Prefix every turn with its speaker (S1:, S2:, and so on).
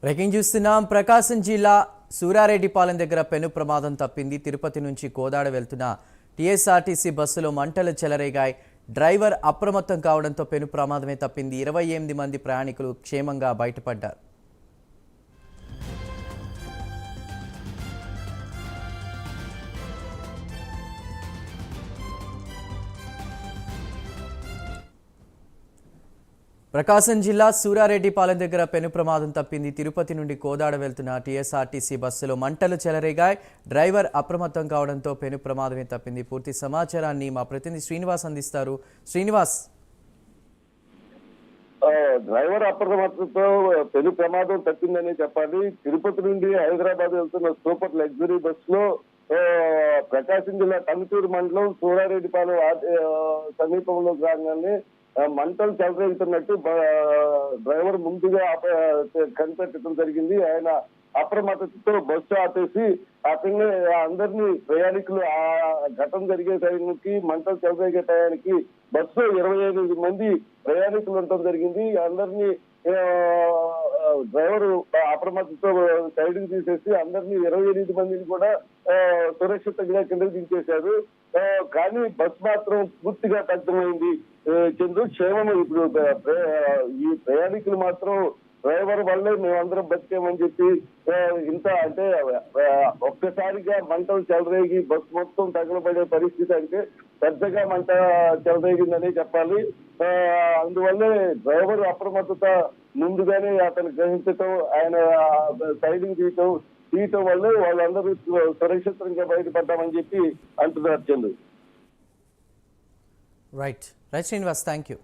S1: Breaking చూస్తున్నాం. ప్రకాశం జిల్లా సూరారెడ్డిపాలెం దగ్గర పెను ప్రమాదం తప్పింది. తిరుపతి నుంచి కోదాడ వెళ్తున్న టీఎస్ఆర్టీసీ బస్సులో మంటలు చెలరేగాయి. డ్రైవర్ అప్రమత్తం కావడంతో పెను ప్రమాదమే తప్పింది. 28 మంది ప్రయాణికులు క్షేమంగా బయటపడ్డారు. ప్రకాశం జిల్లా సూరారెడ్డిపాలెం దగ్గర పెను ప్రమాదం తప్పింది. తిరుపతి నుండి కోదాడ వెళ్తున్న టీఎస్ఆర్టీసీ బస్సులో మంటలు చెలరేగాయి. డ్రైవర్ అప్రమత్తం కావడంతో పెను ప్రమాదమే తప్పింది. పూర్తి సమాచారాన్ని మా ప్రతినిధి శ్రీనివాస్ అందిస్తారు. శ్రీనివాస్,
S2: డ్రైవర్ అప్రమత్తంతో పెను ప్రమాదం తప్పిందని చెప్పాలి. తిరుపతి నుండి హైదరాబాద్ వెళ్తున్న సూపర్ లగ్జరీ బస్సులో ప్రకాశం జిల్లా టంగుటూరు మండలం సూరారెడ్డిపాలెం సమీపంలో రాగానే మంటలు చెలరేగుతున్నట్టు డ్రైవర్ ముందుగా కనిపెట్టడం జరిగింది. ఆయన అప్రమత్తతో బస్సు ఆపేసి అతన్ని అందరినీ ప్రయాణికులు ఆ ఘటన జరిగే టైంకి మంటలు చెలరేగే టయానికి బస్సు 28 మంది ప్రయాణికులు ఉండటం జరిగింది. అందరినీ డ్రైవర్ అప్రమత్తతో సైడ్కి తీసేసి అందరినీ 28 మందిని కూడా సురక్షితంగా కిందకి దించేశారు. కానీ బస్ మాత్రం పూర్తిగా దగ్ధమైంది. చంద్రు క్షేమం. ఇప్పుడు ఈ ప్రయాణికులు మాత్రం డ్రైవర్ వల్లే మేమందరం బతికేమని చెప్పి ఇంత అంటే ఒక్కసారిగా మంటలు చెలరేగి బస్ మొత్తం తగలబడే పరిస్థితి అంటే పెద్దగా మంట చెలరేగిందని చెప్పాలి. అందువల్లే డ్రైవర్ అప్రమత్తత ముందుగానే అతను గ్రహించటం, ఆయన సైడ్కి తీయటం వల్లే వాళ్ళందరూ సురక్షితంగా బయటపడ్డామని చెప్పి అంటున్నారు. Chandru.
S1: Right Srinivas, thank you.